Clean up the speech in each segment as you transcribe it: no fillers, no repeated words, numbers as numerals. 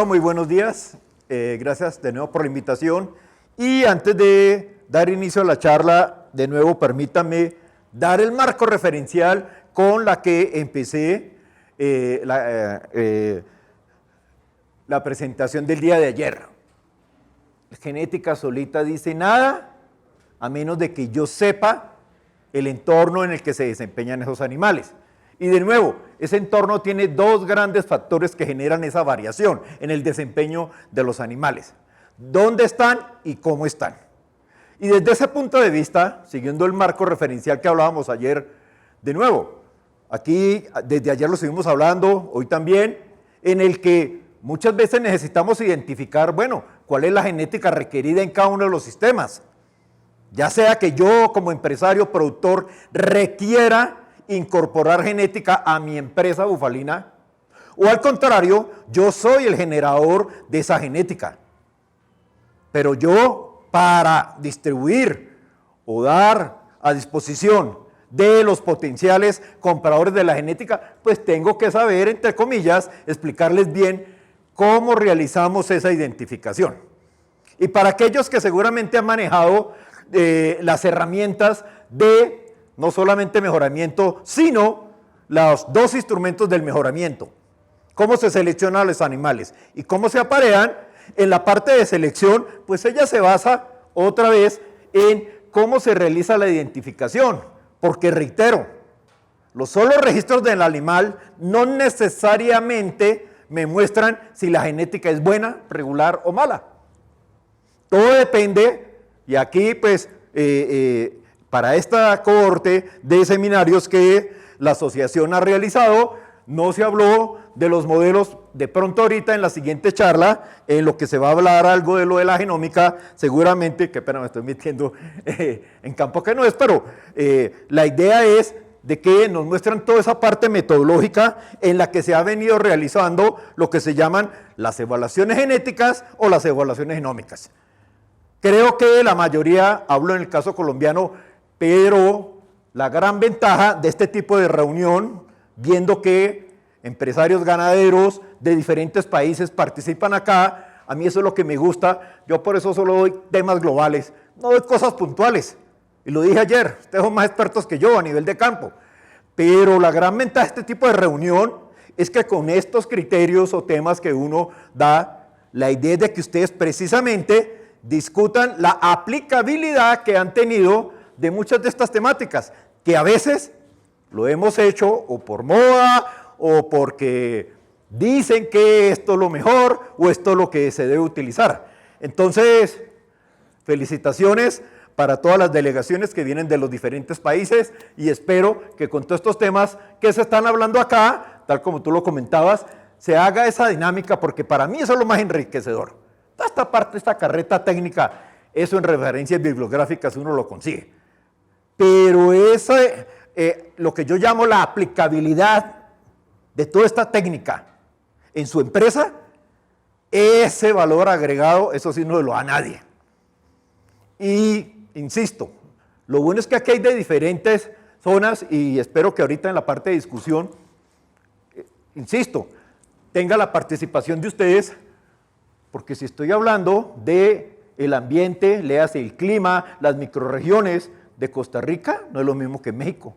Bueno, muy buenos días. Gracias de nuevo por la invitación. Y antes de dar inicio a la charla, de nuevo permítanme dar el marco referencial con la que empecé la presentación del día de ayer. Genética solita dice nada, a menos de que yo sepa el entorno en el que se desempeñan esos animales. Y de nuevo, ese entorno tiene dos grandes factores que generan esa variación en el desempeño de los animales. ¿Dónde están y cómo están? Y desde ese punto de vista, siguiendo el marco referencial que hablábamos ayer, de nuevo, aquí desde ayer lo seguimos hablando, hoy también, en el que muchas veces necesitamos identificar, bueno, cuál es la genética requerida en cada uno de los sistemas. Ya sea que yo como empresario, productor, requiera incorporar genética a mi empresa bufalina, o al contrario, yo soy el generador de esa genética. Pero yo, para distribuir o dar a disposición de los potenciales compradores de la genética, pues tengo que saber, entre comillas, explicarles bien cómo realizamos esa identificación. Y para aquellos que seguramente han manejado las herramientas de no solamente mejoramiento, sino los dos instrumentos del mejoramiento. Cómo se seleccionan los animales y cómo se aparean. En la parte de selección, pues ella se basa otra vez en cómo se realiza la identificación. Porque reitero, los solos registros del animal no necesariamente me muestran si la genética es buena, regular o mala. Todo depende, y aquí pues para esta cohorte de seminarios que la asociación ha realizado, no se habló de los modelos. De pronto ahorita en la siguiente charla, en lo que se va a hablar algo de lo de la genómica, seguramente, que pena me estoy metiendo en campo que no es, pero la idea es de que nos muestran toda esa parte metodológica en la que se ha venido realizando lo que se llaman las evaluaciones genéticas o las evaluaciones genómicas. Creo que la mayoría, hablo en el caso colombiano, pero la gran ventaja de este tipo de reunión, viendo que empresarios ganaderos de diferentes países participan acá, a mí eso es lo que me gusta, yo por eso solo doy temas globales, no doy cosas puntuales. Y lo dije ayer, ustedes son más expertos que yo a nivel de campo, pero la gran ventaja de este tipo de reunión es que con estos criterios o temas que uno da, la idea es de que ustedes precisamente discutan la aplicabilidad que han tenido de muchas de estas temáticas, que a veces lo hemos hecho o por moda o porque dicen que esto es lo mejor o esto es lo que se debe utilizar. Entonces, felicitaciones para todas las delegaciones que vienen de los diferentes países y espero que con todos estos temas que se están hablando acá, tal como tú lo comentabas, se haga esa dinámica, porque para mí eso es lo más enriquecedor. Toda esta parte, esta carreta técnica, eso en referencias bibliográficas uno lo consigue. Pero eso, lo que yo llamo la aplicabilidad de toda esta técnica en su empresa, ese valor agregado, eso sí no lo da nadie. Y insisto, lo bueno es que aquí hay de diferentes zonas y espero que ahorita en la parte de discusión, insisto, tenga la participación de ustedes, porque si estoy hablando de el ambiente, léase el clima, las microrregiones de Costa Rica, no es lo mismo que en México,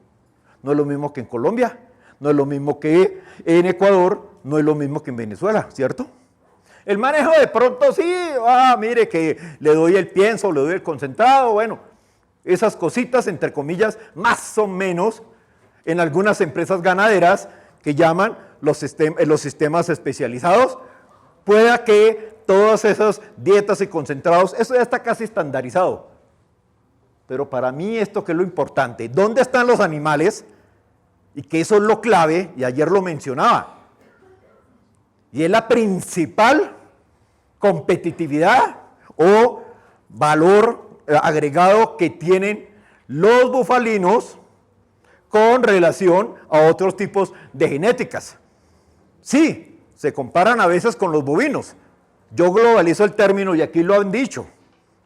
no es lo mismo que en Colombia, no es lo mismo que en Ecuador, no es lo mismo que en Venezuela, ¿cierto? El manejo de pronto sí, mire que le doy el pienso, le doy el concentrado, bueno, esas cositas entre comillas, más o menos en algunas empresas ganaderas que llaman los sistemas especializados, pueda que todas esas dietas y concentrados, eso ya está casi estandarizado. Pero para mí esto que es lo importante, ¿dónde están los animales? Y que eso es lo clave, y ayer lo mencionaba. Y es la principal competitividad o valor agregado que tienen los bufalinos con relación a otros tipos de genéticas. Sí, se comparan a veces con los bovinos. Yo globalizo el término y aquí lo han dicho.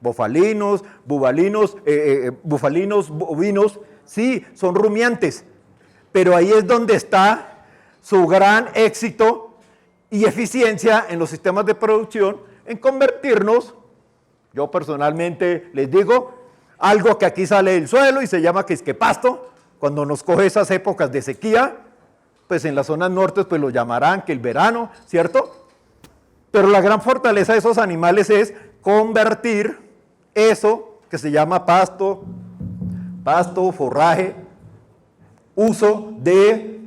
Bufalinos, bovinos, sí, son rumiantes. Pero ahí es donde está su gran éxito y eficiencia en los sistemas de producción, en convertirnos, yo personalmente les digo, algo que aquí sale del suelo y se llama que es que pasto, cuando nos coge esas épocas de sequía, pues en las zonas nortes pues lo llamarán que el verano, ¿cierto? Pero la gran fortaleza de esos animales es convertir eso que se llama pasto, forraje, uso de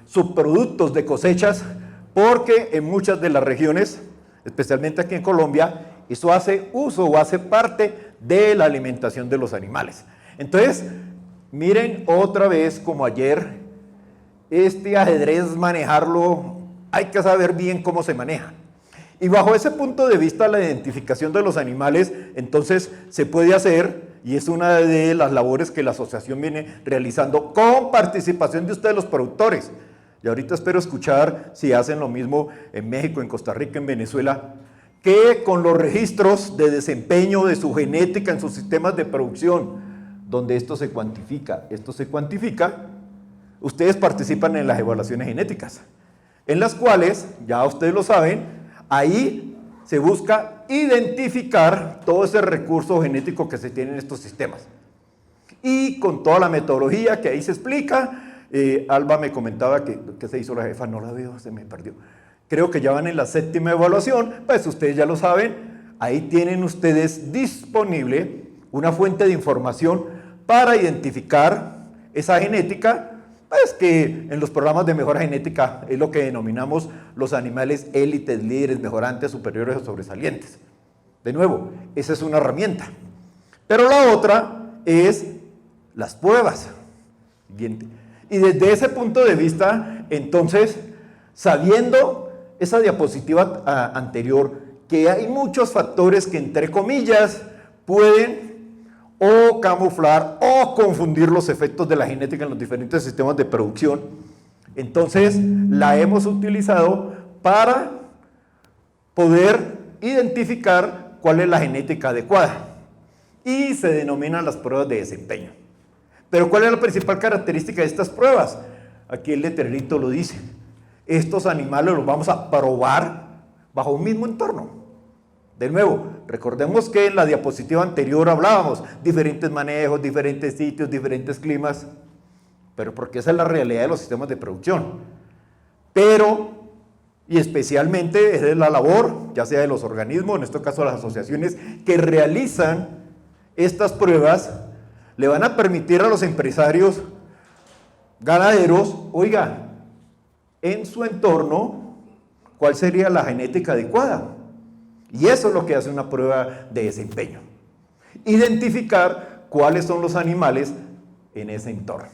subproductos de cosechas, porque en muchas de las regiones, especialmente aquí en Colombia, eso hace uso o hace parte de la alimentación de los animales. Entonces, miren otra vez como ayer, este ajedrez manejarlo, hay que saber bien cómo se maneja. Y bajo ese punto de vista, la identificación de los animales, entonces se puede hacer, y es una de las labores que la asociación viene realizando con participación de ustedes los productores. Y ahorita espero escuchar si hacen lo mismo en México, en Costa Rica, en Venezuela, que con los registros de desempeño de su genética en sus sistemas de producción, donde esto se cuantifica, ustedes participan en las evaluaciones genéticas, en las cuales, ya ustedes lo saben, ahí se busca identificar todo ese recurso genético que se tiene en estos sistemas. Y con toda la metodología que ahí se explica, Alba me comentaba que se hizo la jefa, no la veo, se me perdió. Creo que ya van en la 7ª evaluación, pues ustedes ya lo saben, ahí tienen ustedes disponible una fuente de información para identificar esa genética, pues que en los programas de mejora genética es lo que denominamos los animales élites, líderes, mejorantes, superiores o sobresalientes. De nuevo, esa es una herramienta. Pero la otra es las pruebas. Y desde ese punto de vista, entonces, sabiendo esa diapositiva anterior, que hay muchos factores que, entre comillas, pueden o camuflar o confundir los efectos de la genética en los diferentes sistemas de producción. Entonces, la hemos utilizado para poder identificar cuál es la genética adecuada y se denominan las pruebas de desempeño. Pero ¿cuál es la principal característica de estas pruebas? Aquí el letrerito lo dice. Estos animales los vamos a probar bajo un mismo entorno. De nuevo, recordemos que en la diapositiva anterior hablábamos diferentes manejos, diferentes sitios, diferentes climas, pero porque esa es la realidad de los sistemas de producción. Pero, y especialmente, esa es la labor, ya sea de los organismos, en este caso las asociaciones, que realizan estas pruebas, le van a permitir a los empresarios ganaderos, oiga, en su entorno, ¿cuál sería la genética adecuada? Y eso es lo que hace una prueba de desempeño. Identificar cuáles son los animales en ese entorno.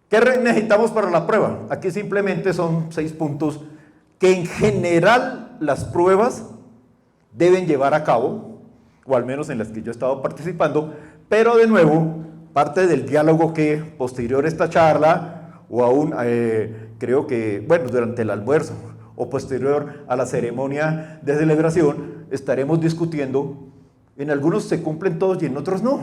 ¿Qué necesitamos para la prueba? Aquí simplemente son 6 puntos que en general las pruebas deben llevar a cabo, o al menos en las que yo he estado participando, pero de nuevo, parte del diálogo que posterior a esta charla, o aún creo que, bueno, durante el almuerzo, o posterior a la ceremonia de celebración, estaremos discutiendo. En algunos se cumplen todos y en otros no.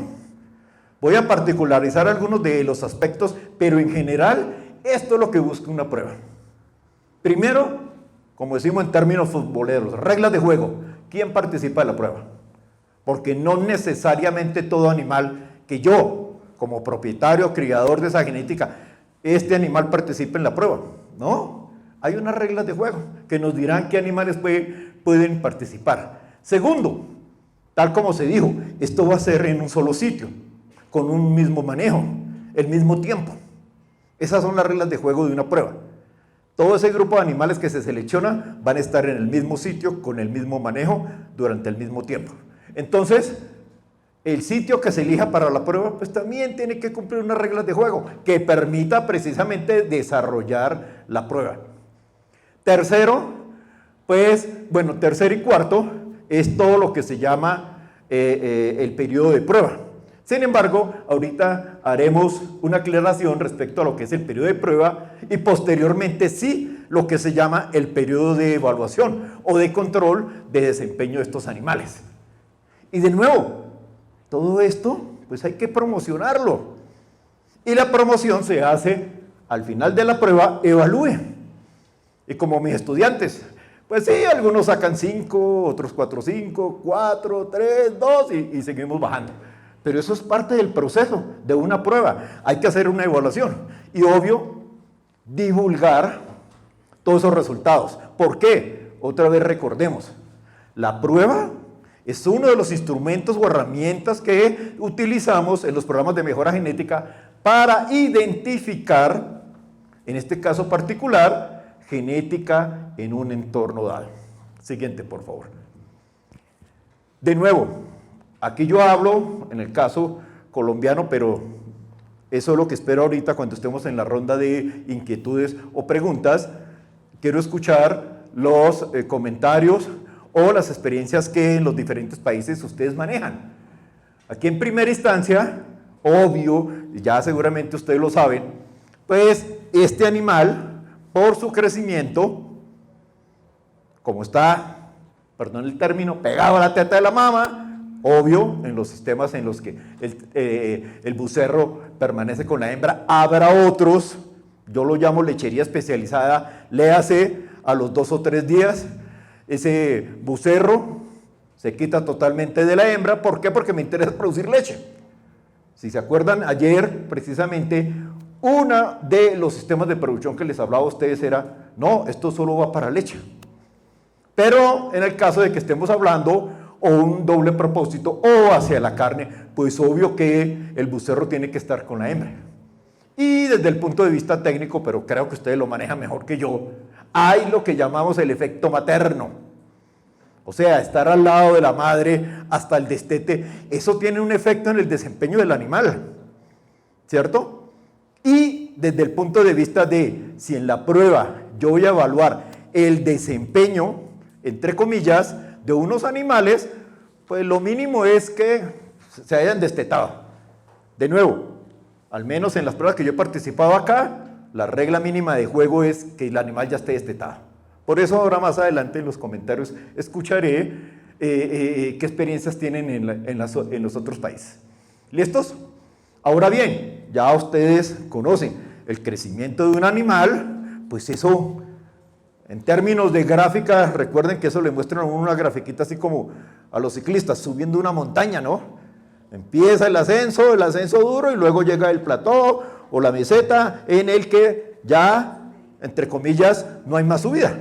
Voy a particularizar algunos de los aspectos, pero en general esto es lo que busca una prueba. Primero, como decimos en términos futboleros, reglas de juego. ¿Quién participa en la prueba? Porque no necesariamente todo animal que yo, como propietario, criador de esa genética, este animal participe en la prueba. No. Hay unas reglas de juego que nos dirán qué animales pueden participar. Segundo, tal como se dijo, esto va a ser en un solo sitio, con un mismo manejo, el mismo tiempo. Esas son las reglas de juego de una prueba. Todo ese grupo de animales que se selecciona van a estar en el mismo sitio, con el mismo manejo, durante el mismo tiempo. Entonces, el sitio que se elija para la prueba, pues también tiene que cumplir unas reglas de juego que permita precisamente desarrollar la prueba. Tercero, pues, bueno, tercero y cuarto es todo lo que se llama el periodo de prueba. Sin embargo, ahorita haremos una aclaración respecto a lo que es el periodo de prueba y posteriormente sí lo que se llama el periodo de evaluación o de control de desempeño de estos animales. Y de nuevo, todo esto pues hay que promocionarlo. Y la promoción se hace al final de la prueba, evalúe. Y como mis estudiantes, pues sí, algunos sacan 5, otros 4.5, 4, 3, 2 y seguimos bajando. Pero eso es parte del proceso de una prueba. Hay que hacer una evaluación y, obvio, divulgar todos esos resultados. ¿Por qué? Otra vez recordemos, la prueba es uno de los instrumentos o herramientas que utilizamos en los programas de mejora genética para identificar, en este caso particular, genética en un entorno dado. Siguiente, por favor. De nuevo, aquí yo hablo en el caso colombiano, pero eso es lo que espero ahorita cuando estemos en la ronda de inquietudes o preguntas. Quiero escuchar los comentarios o las experiencias que en los diferentes países ustedes manejan. Aquí en primera instancia, obvio, ya seguramente ustedes lo saben, pues este animal, por su crecimiento, como está, perdón el término, pegado a la teta de la mama, obvio, en los sistemas en los que el becerro permanece con la hembra, habrá otros, yo lo llamo lechería especializada, léase a los 2 o 3 días, ese becerro se quita totalmente de la hembra. ¿Por qué? Porque me interesa producir leche. Si se acuerdan, ayer precisamente uno de los sistemas de producción que les hablaba a ustedes era, no, esto solo va para leche. Pero en el caso de que estemos hablando o un doble propósito o hacia la carne, pues obvio que el becerro tiene que estar con la hembra. Y desde el punto de vista técnico, pero creo que ustedes lo manejan mejor que yo, hay lo que llamamos el efecto materno. O sea, estar al lado de la madre hasta el destete, eso tiene un efecto en el desempeño del animal, ¿cierto? Y desde el punto de vista de si en la prueba yo voy a evaluar el desempeño, entre comillas, de unos animales, pues lo mínimo es que se hayan destetado. De nuevo, al menos en las pruebas que yo he participado acá, la regla mínima de juego es que el animal ya esté destetado. Por eso ahora más adelante en los comentarios escucharé qué experiencias tienen en los otros países. ¿Listos? Ahora bien, ya ustedes conocen el crecimiento de un animal, pues eso, en términos de gráfica, recuerden que eso le muestran una grafiquita así como a los ciclistas subiendo una montaña, ¿no? Empieza el ascenso duro y luego llega el plató o la meseta en el que ya, entre comillas, no hay más subida.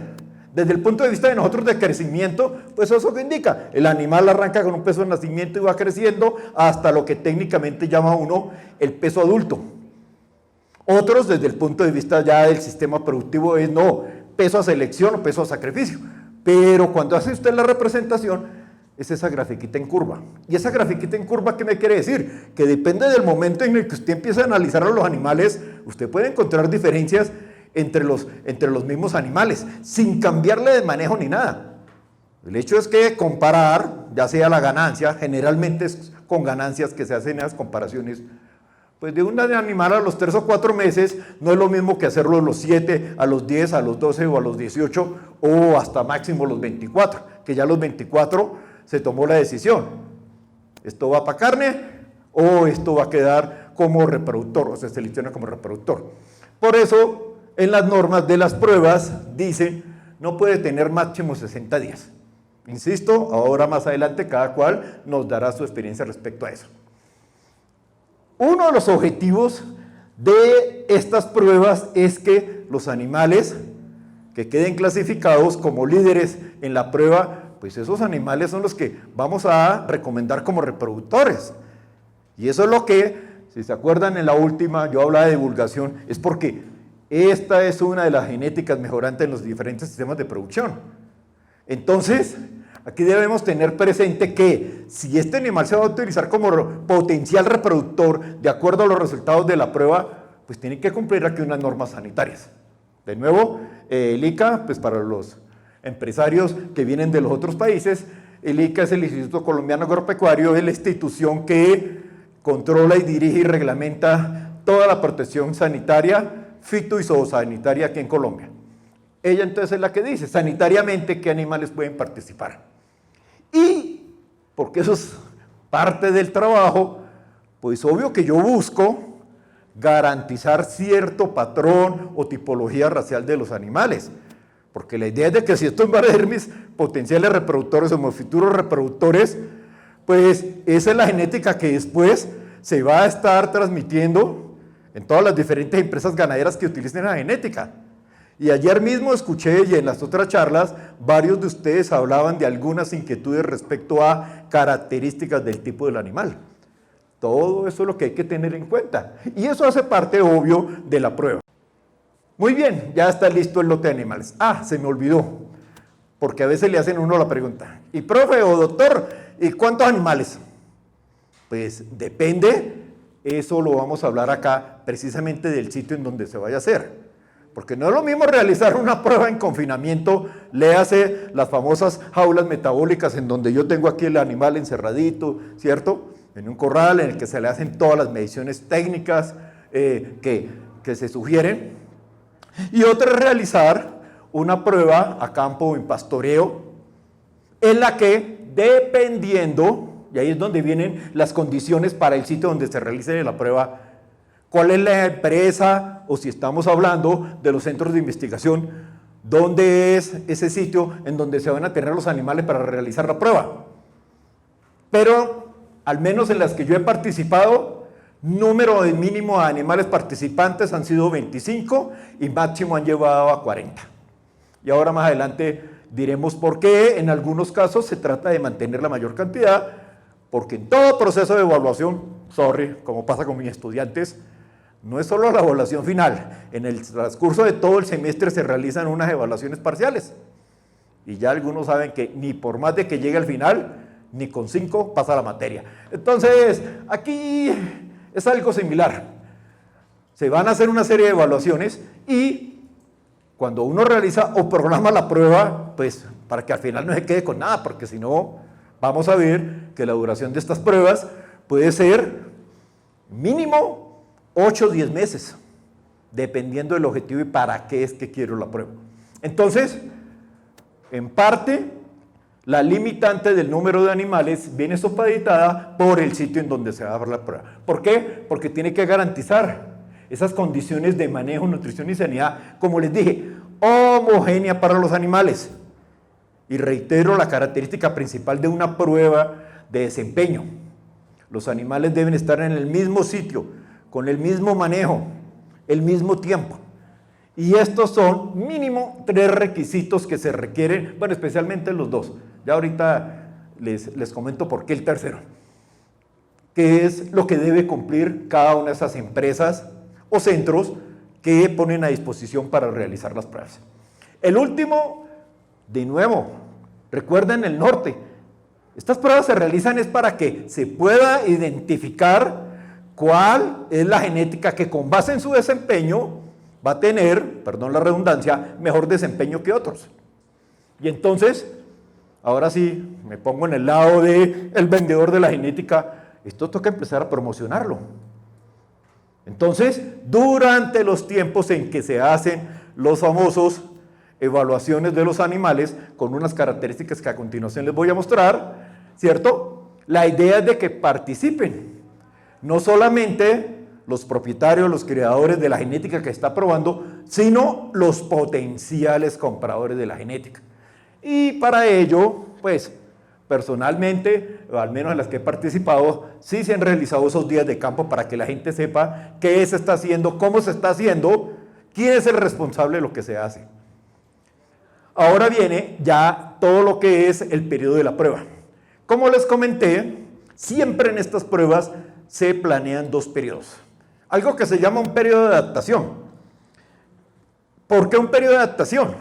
Desde el punto de vista de nosotros de crecimiento, pues eso que indica, el animal arranca con un peso de nacimiento y va creciendo hasta lo que técnicamente llama uno el peso adulto. Otros, desde el punto de vista ya del sistema productivo, es no, peso a selección o peso a sacrificio. Pero cuando hace usted la representación, es esa grafiquita en curva. ¿Y esa grafiquita en curva qué me quiere decir? Que depende del momento en el que usted empieza a analizar a los animales, usted puede encontrar diferencias entre los mismos animales, sin cambiarle de manejo ni nada. El hecho es que comparar, ya sea la ganancia, generalmente es con ganancias que se hacen esas comparaciones, pues de un animal a los 3 o 4 meses no es lo mismo que hacerlo a los 7, a los 10, a los 12 o a los 18 o hasta máximo los 24, que ya a los 24 se tomó la decisión. ¿Esto va para carne o esto va a quedar como reproductor o se selecciona como reproductor? Por eso en las normas de las pruebas dice no puede tener máximo 60 días. Insisto, ahora más adelante cada cual nos dará su experiencia respecto a eso. Uno de los objetivos de estas pruebas es que los animales que queden clasificados como líderes en la prueba, pues esos animales son los que vamos a recomendar como reproductores. Y eso es lo que, si se acuerdan en la última, yo hablaba de divulgación, es porque esta es una de las genéticas mejorantes en los diferentes sistemas de producción. Entonces, aquí debemos tener presente que si este animal se va a utilizar como potencial reproductor de acuerdo a los resultados de la prueba, pues tiene que cumplir aquí unas normas sanitarias. De nuevo, el ICA, pues para los empresarios que vienen de los otros países, el ICA es el Instituto Colombiano Agropecuario, es la institución que controla y dirige y reglamenta toda la protección sanitaria, fito y zoosanitaria aquí en Colombia. Ella entonces es la que dice sanitariamente qué animales pueden participar. Y, porque eso es parte del trabajo, pues obvio que yo busco garantizar cierto patrón o tipología racial de los animales. Porque la idea es de que si estos van a ser mis potenciales reproductores o mis futuros reproductores, pues esa es la genética que después se va a estar transmitiendo en todas las diferentes empresas ganaderas que utilicen la genética. Y ayer mismo escuché, y en las otras charlas, varios de ustedes hablaban de algunas inquietudes respecto a características del tipo del animal. Todo eso es lo que hay que tener en cuenta. Y eso hace parte, obvio, de la prueba. Muy bien, ya está listo el lote de animales. Ah, se me olvidó, porque a veces le hacen a uno la pregunta, ¿y profe o doctor, y cuántos animales? Pues depende, eso lo vamos a hablar acá, precisamente del sitio en donde se vaya a hacer. Porque no es lo mismo realizar una prueba en confinamiento, léase las famosas jaulas metabólicas en donde yo tengo aquí el animal encerradito, ¿cierto? En un corral en el que se le hacen todas las mediciones técnicas que se sugieren. Y otra es realizar una prueba a campo en pastoreo, en la que dependiendo, y ahí es donde vienen las condiciones para el sitio donde se realice la prueba, cuál es la empresa, o si estamos hablando de los centros de investigación, dónde es ese sitio en donde se van a tener los animales para realizar la prueba. Pero, al menos en las que yo he participado, número de mínimo de animales participantes han sido 25 y máximo han llevado a 40. Y ahora más adelante diremos por qué en algunos casos se trata de mantener la mayor cantidad, porque en todo proceso de evaluación, como pasa con mis estudiantes, no es solo la evaluación final, en el transcurso de todo el semestre se realizan unas evaluaciones parciales. Y ya algunos saben que ni por más de que llegue al final, ni con 5 pasa la materia. Entonces, aquí es algo similar. Se van a hacer una serie de evaluaciones y cuando uno realiza o programa la prueba, pues para que al final no se quede con nada, porque si no, vamos a ver que la duración de estas pruebas puede ser mínimo 8 o 10 meses, dependiendo del objetivo y para qué es que quiero la prueba. Entonces, en parte, la limitante del número de animales viene supeditada por el sitio en donde se va a dar la prueba. ¿Por qué? Porque tiene que garantizar esas condiciones de manejo, nutrición y sanidad, como les dije, homogénea para los animales. Y reitero la característica principal de una prueba de desempeño. Los animales deben estar en el mismo sitio, con el mismo manejo, el mismo tiempo. Y estos son mínimo 3 requisitos que se requieren, bueno, especialmente los 2. Ya ahorita les comento por qué el tercero. ¿Qué es lo que debe cumplir cada una de esas empresas o centros que ponen a disposición para realizar las pruebas? El último, de nuevo, recuerden el norte. Estas pruebas se realizan es para que se pueda identificar cuál es la genética que con base en su desempeño va a tener, perdón la redundancia, mejor desempeño que otros. Y entonces, ahora sí, me pongo en el lado del vendedor de la genética, esto toca empezar a promocionarlo. Entonces, durante los tiempos en que se hacen los famosos evaluaciones de los animales, con unas características que a continuación les voy a mostrar, ¿cierto? La idea es de que participen, no solamente los propietarios, los creadores de la genética que está probando, sino los potenciales compradores de la genética. Y para ello, pues, personalmente, o al menos en las que he participado, sí se han realizado esos días de campo para que la gente sepa qué se está haciendo, cómo se está haciendo, quién es el responsable de lo que se hace. Ahora viene ya todo lo que es el periodo de la prueba. Como les comenté, siempre en estas pruebas se planean 2 periodos. Algo que se llama un periodo de adaptación. ¿Por qué un periodo de adaptación?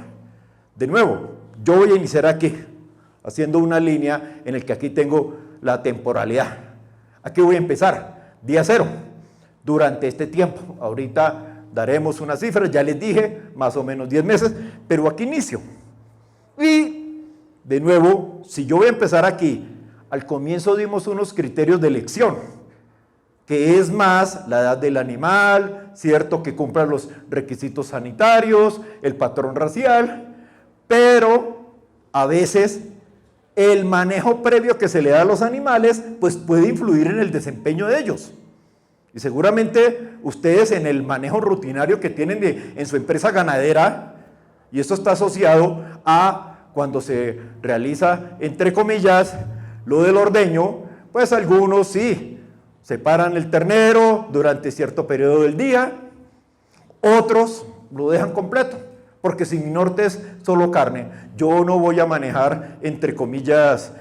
De nuevo, yo voy a iniciar aquí, haciendo una línea en el que aquí tengo la temporalidad. Aquí voy a empezar, día 0, durante este tiempo. Ahorita daremos una cifra, ya les dije, más o menos 10 meses, pero aquí inicio. Y, de nuevo, si yo voy a empezar aquí, al comienzo dimos unos criterios de elección, que es más la edad del animal, cierto, que cumpla los requisitos sanitarios, el patrón racial, pero a veces el manejo previo que se le da a los animales, pues puede influir en el desempeño de ellos. Y seguramente ustedes en el manejo rutinario que tienen en su empresa ganadera, Y esto está asociado a cuando se realiza, entre comillas, lo del ordeño, pues algunos sí separan el ternero durante cierto periodo del día, otros lo dejan completo, porque si mi norte es solo carne, yo no voy a manejar, entre comillas,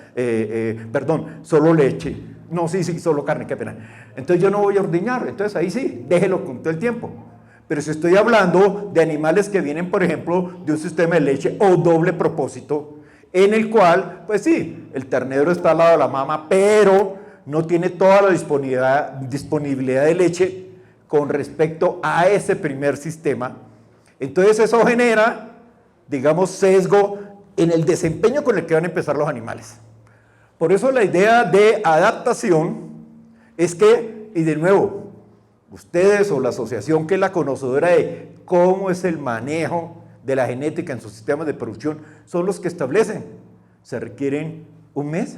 solo leche. No, sí, solo carne, qué pena. Entonces yo no voy a ordeñar, entonces ahí sí, déjelo con todo el tiempo. Pero si estoy hablando de animales que vienen, por ejemplo, de un sistema de leche o doble propósito, en el cual, pues sí, el ternero está al lado de la mama, pero no tiene toda la disponibilidad de leche con respecto a ese primer sistema. Entonces eso genera, digamos, sesgo en el desempeño con el que van a empezar los animales. Por eso la idea de adaptación es que, y de nuevo, ustedes o la asociación que es la conocedora de cómo es el manejo de la genética en sus sistemas de producción, son los que establecen. Se requieren un mes.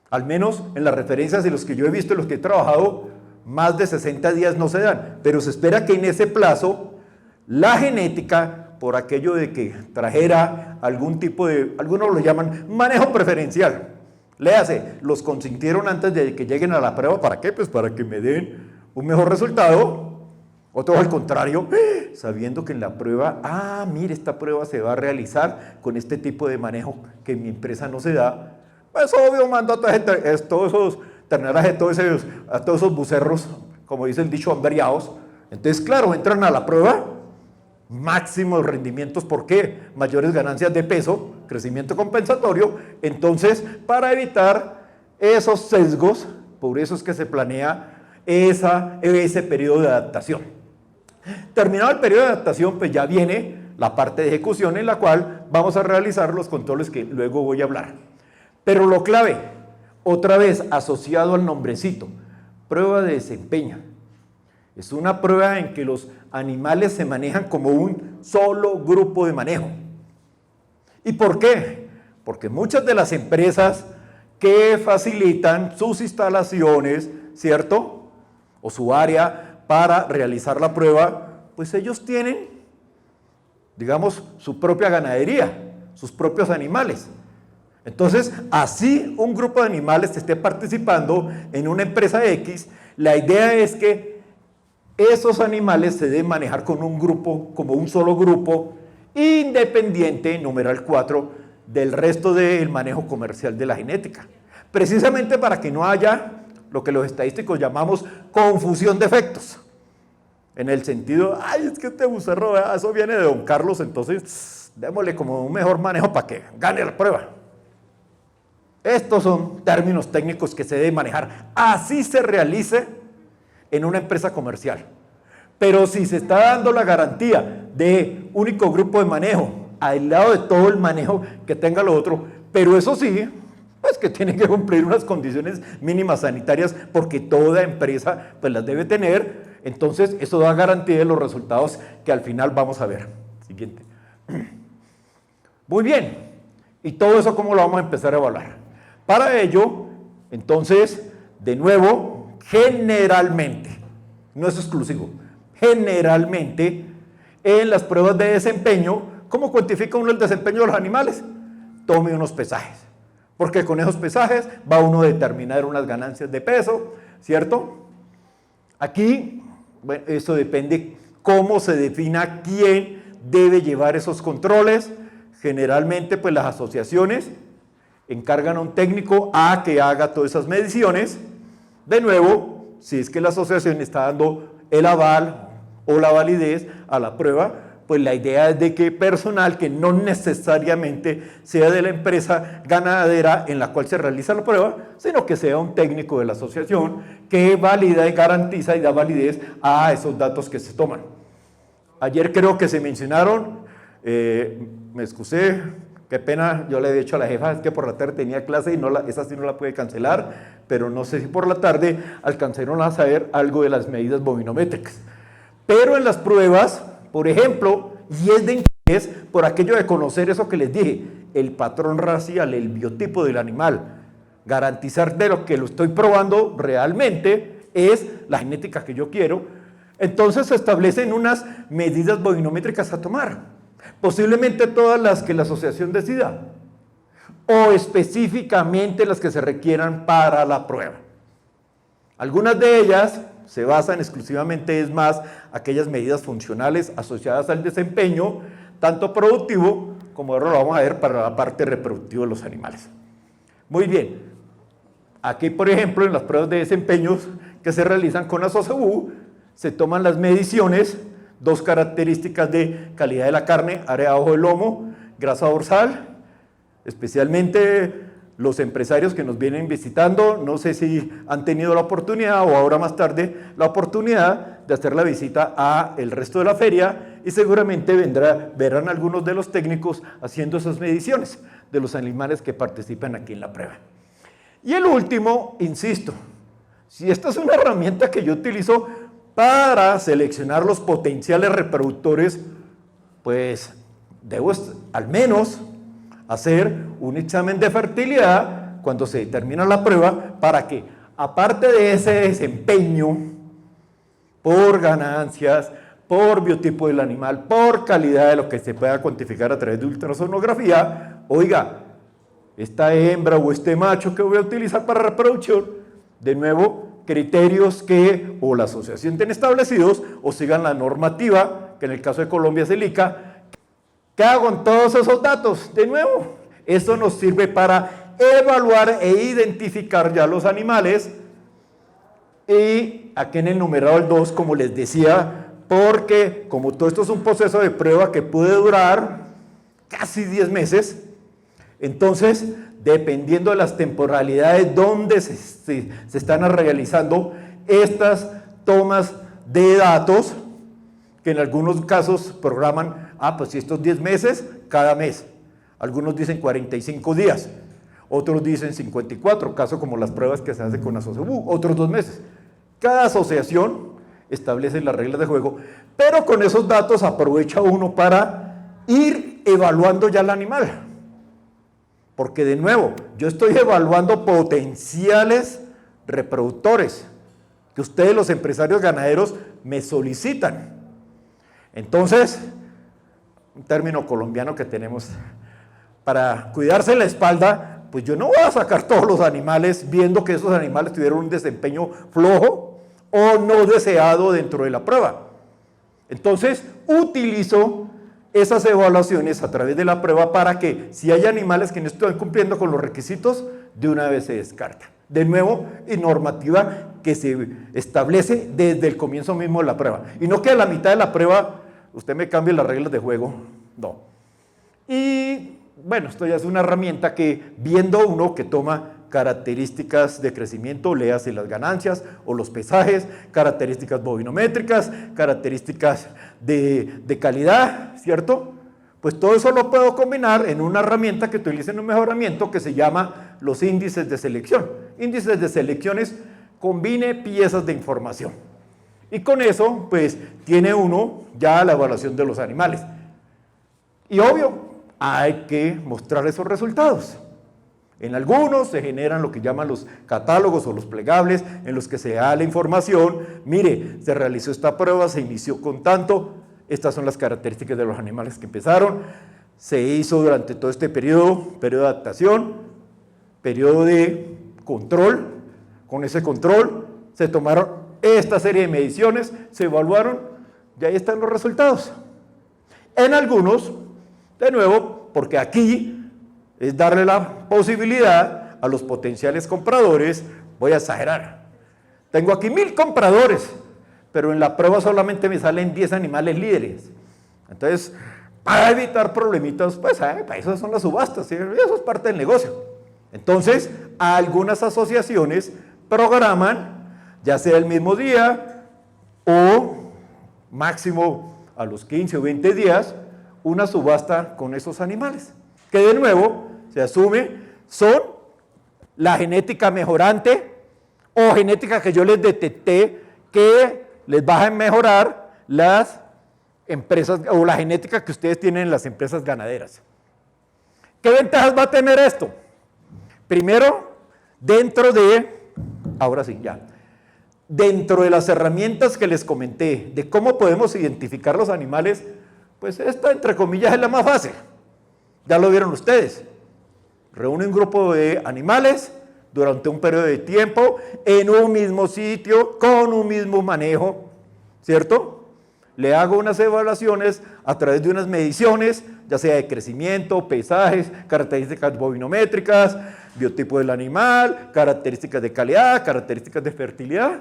Al menos en las referencias de los que yo he visto y los que he trabajado, más de 60 días no se dan. Pero se espera que en ese plazo, la genética, por aquello de que trajera algún tipo de, algunos lo llaman manejo preferencial. Léase, los consintieron antes de que lleguen a la prueba, ¿para qué? Pues para que me den un mejor resultado. Otros al contrario, sabiendo que en la prueba, mire, esta prueba se va a realizar con este tipo de manejo que en mi empresa no se da. Pues obvio, mando a todos esos ternerajes, a todos esos bucerros, como dice el dicho, hambriados. Entonces, claro, entran a la prueba, máximos rendimientos, ¿por qué? Mayores ganancias de peso, crecimiento compensatorio. Entonces, para evitar esos sesgos, por eso es que se planea ese periodo de adaptación. Terminado el periodo de adaptación, pues ya viene la parte de ejecución en la cual vamos a realizar los controles que luego voy a hablar. Pero lo clave, otra vez asociado al nombrecito, prueba de desempeño. Es una prueba en que los animales se manejan como un solo grupo de manejo. ¿Y por qué? Porque muchas de las empresas que facilitan sus instalaciones, ¿cierto? O su área para realizar la prueba, pues ellos tienen, digamos, su propia ganadería, sus propios animales. Entonces, así un grupo de animales esté participando en una empresa X, la idea es que esos animales se deben manejar con un grupo, como un solo grupo, independiente, numeral 4, del resto del manejo comercial de la genética. Precisamente para que no haya lo que los estadísticos llamamos confusión de efectos. En el sentido, es que este bucerro, eso viene de don Carlos, entonces démosle como un mejor manejo para que gane la prueba. Estos son términos técnicos que se deben manejar. Así se realice en una empresa comercial. Pero si se está dando la garantía de único grupo de manejo, aislado de todo el manejo que tenga lo otro, pero eso sí, pues que tiene que cumplir unas condiciones mínimas sanitarias porque toda empresa pues las debe tener, entonces eso da garantía de los resultados que al final vamos a ver. Siguiente. Muy bien, y todo eso ¿cómo lo vamos a empezar a evaluar? Para ello, entonces, de nuevo, generalmente, no es exclusivo, generalmente en las pruebas de desempeño, ¿cómo cuantifica uno el desempeño de los animales? Tome unos pesajes. Porque con esos pesajes va uno a determinar unas ganancias de peso, ¿cierto? Aquí, bueno, eso depende cómo se defina quién debe llevar esos controles. Generalmente, pues las asociaciones encargan a un técnico a que haga todas esas mediciones. De nuevo, si es que la asociación está dando el aval o la validez a la prueba, pues la idea es de que personal que no necesariamente sea de la empresa ganadera en la cual se realiza la prueba, sino que sea un técnico de la asociación que valida y garantiza y da validez a esos datos que se toman. Ayer creo que se mencionaron, me excusé, qué pena, yo le he dicho a la jefa, es que por la tarde tenía clase y esa sí no la puede cancelar, pero no sé si por la tarde alcanzaron a saber algo de las medidas bovinométricas. Pero en las pruebas, por ejemplo, y es de interés por aquello de conocer eso que les dije, el patrón racial, el biotipo del animal, garantizar de lo que lo estoy probando realmente es la genética que yo quiero, entonces se establecen unas medidas bovinométricas a tomar. Posiblemente todas las que la asociación decida, o específicamente las que se requieran para la prueba. Algunas de ellas se basan exclusivamente, es más, aquellas medidas funcionales asociadas al desempeño, tanto productivo como ahora lo vamos a ver para la parte reproductiva de los animales. Muy bien, aquí por ejemplo en las pruebas de desempeño que se realizan con la SOCEBU, se toman las mediciones, dos características de calidad de la carne, área abajo del lomo, grasa dorsal, especialmente los empresarios que nos vienen visitando, no sé si han tenido la oportunidad o ahora más tarde la oportunidad de hacer la visita a el resto de la feria y seguramente verán algunos de los técnicos haciendo esas mediciones de los animales que participan aquí en la prueba. Y el último, insisto, si esta es una herramienta que yo utilizo para seleccionar los potenciales reproductores, pues debo al menos hacer un examen de fertilidad cuando se determina la prueba para que, aparte de ese desempeño por ganancias, por biotipo del animal, por calidad de lo que se pueda cuantificar a través de ultrasonografía, oiga, esta hembra o este macho que voy a utilizar para reproducción, de nuevo, criterios que o la asociación tiene establecidos o sigan la normativa, que en el caso de Colombia es el ICA. ¿Qué hago con todos esos datos? De nuevo, esto nos sirve para evaluar e identificar ya los animales. Y aquí en el numerador 2, como les decía, porque como todo esto es un proceso de prueba que puede durar casi 10 meses, entonces, dependiendo de las temporalidades donde se están realizando estas tomas de datos, que en algunos casos programan, pues si estos 10 meses, cada mes. Algunos dicen 45 días, otros dicen 54, caso como las pruebas que se hacen con la SOCEBU, otros 2 meses. Cada asociación establece las reglas de juego, pero con esos datos aprovecha uno para ir evaluando ya el animal. Porque de nuevo, yo estoy evaluando potenciales reproductores que ustedes los empresarios ganaderos me solicitan. Entonces, un término colombiano que tenemos, para cuidarse la espalda, pues yo no voy a sacar todos los animales viendo que esos animales tuvieron un desempeño flojo o no deseado dentro de la prueba. Entonces, utilizo esas evaluaciones a través de la prueba para que si hay animales que no están cumpliendo con los requisitos, de una vez se descarta. De nuevo, en normativa que se establece desde el comienzo mismo de la prueba. Y no que a la mitad de la prueba usted me cambie las reglas de juego, no. Y bueno, esto ya es una herramienta que viendo uno que toma características de crecimiento, léase las ganancias o los pesajes, características bovinométricas, características de calidad, ¿cierto? Pues todo eso lo puedo combinar en una herramienta que utilice en un mejoramiento que se llama los índices de selección. Índices de selecciones, combine piezas de información. Y con eso, pues, tiene uno ya la evaluación de los animales. Y obvio, hay que mostrar esos resultados. En algunos se generan lo que llaman los catálogos o los plegables, en los que se da la información. Mire, se realizó esta prueba, se inició con tanto, estas son las características de los animales que empezaron, se hizo durante todo este periodo de adaptación, periodo de control, con ese control se tomaron esta serie de mediciones, se evaluaron y ahí están los resultados. En algunos, de nuevo, porque aquí es darle la posibilidad a los potenciales compradores, voy a exagerar, tengo aquí 1000 compradores, pero en la prueba solamente me salen 10 animales líderes. Entonces, para evitar problemitas, pues para eso son las subastas, ¿sí? Eso es parte del negocio. Entonces, algunas asociaciones programan, ya sea el mismo día o máximo a los 15 o 20 días, una subasta con esos animales, que de nuevo se asume son la genética mejorante o genética que yo les detecté que les va a mejorar las empresas o la genética que ustedes tienen en las empresas ganaderas. ¿Qué ventajas va a tener esto? Primero, dentro de las herramientas que les comenté de cómo podemos identificar los animales, Pues esta, entre comillas, es la más fácil. Ya lo vieron ustedes. Reúne un grupo de animales durante un periodo de tiempo, en un mismo sitio, con un mismo manejo, ¿cierto? Le hago unas evaluaciones a través de unas mediciones, ya sea de crecimiento, pesajes, características bovinométricas, biotipo del animal, características de calidad, características de fertilidad,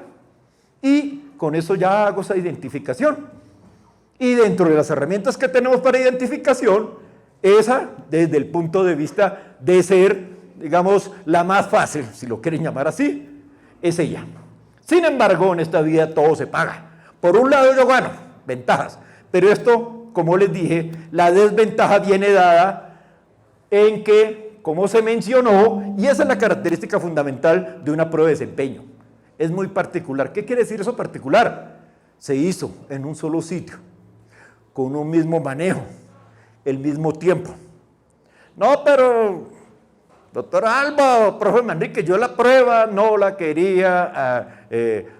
y con eso ya hago esa identificación. Y dentro de las herramientas que tenemos para identificación, esa, desde el punto de vista de ser, digamos, la más fácil, si lo quieren llamar así, es ella. Sin embargo, en esta vida todo se paga. Por un lado yo gano, ventajas, pero esto, como les dije, la desventaja viene dada en que, como se mencionó, y esa es la característica fundamental de una prueba de desempeño, es muy particular. ¿Qué quiere decir eso particular? Se hizo en un solo sitio, con un mismo manejo, el mismo tiempo. No, pero, doctor Alba, profe Manrique, yo la prueba no la quería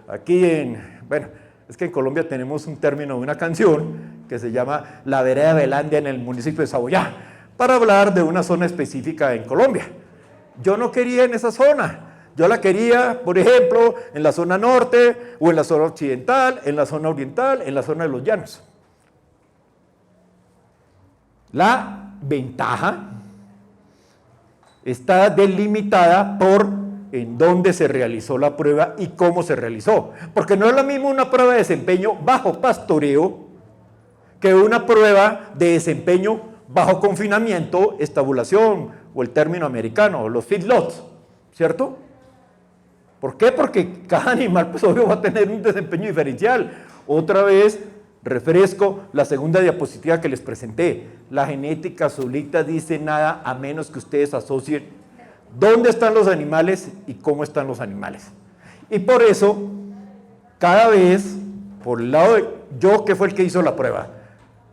aquí bueno, es que en Colombia tenemos un término de una canción que se llama La Vereda de Belandia en el municipio de Saboyá, para hablar de una zona específica en Colombia. Yo no quería en esa zona. Yo la quería, por ejemplo, en la zona norte, o en la zona occidental, en la zona oriental, en la zona de los llanos. La ventaja está delimitada por en dónde se realizó la prueba y cómo se realizó. Porque no es lo mismo una prueba de desempeño bajo pastoreo que una prueba de desempeño bajo confinamiento, estabulación, o el término americano, los feedlots, ¿cierto? ¿Por qué? Porque cada animal, pues obvio, va a tener un desempeño diferencial. Otra vez, refresco la segunda diapositiva que les presenté. La genética solita dice nada a menos que ustedes asocien dónde están los animales y cómo están los animales. Y por eso, cada vez, por el lado de yo, que fue el que hizo la prueba,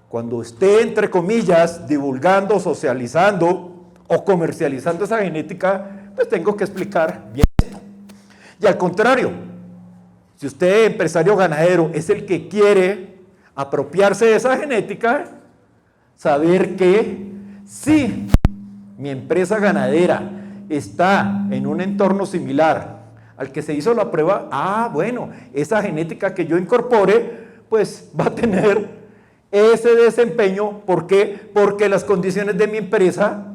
cuando esté, entre comillas, divulgando, socializando o comercializando esa genética, pues tengo que explicar bien. Y al contrario, si usted, empresario ganadero, es el que quiere apropiarse de esa genética, saber que si mi empresa ganadera está en un entorno similar al que se hizo la prueba, bueno, esa genética que yo incorpore, pues va a tener ese desempeño. ¿Por qué? Porque las condiciones de mi empresa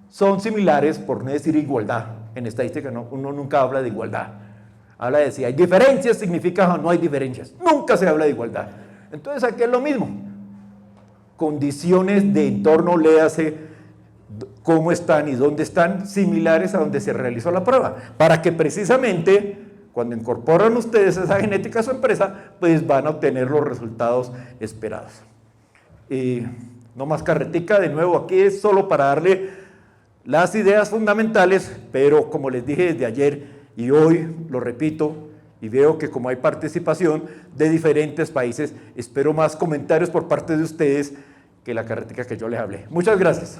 son similares, por no decir igualdad. En estadística uno nunca habla de igualdad. Habla de si hay diferencias, significa no hay diferencias. Nunca se habla de igualdad. Entonces aquí es lo mismo. Condiciones de entorno, léase cómo están y dónde están, similares a donde se realizó la prueba. Para que precisamente, cuando incorporan ustedes esa genética a su empresa, pues van a obtener los resultados esperados. No más carretica, de nuevo, aquí es solo para darle las ideas fundamentales, pero como les dije desde ayer y hoy lo repito, y veo que como hay participación de diferentes países, espero más comentarios por parte de ustedes que la carretica que yo les hablé. Muchas gracias.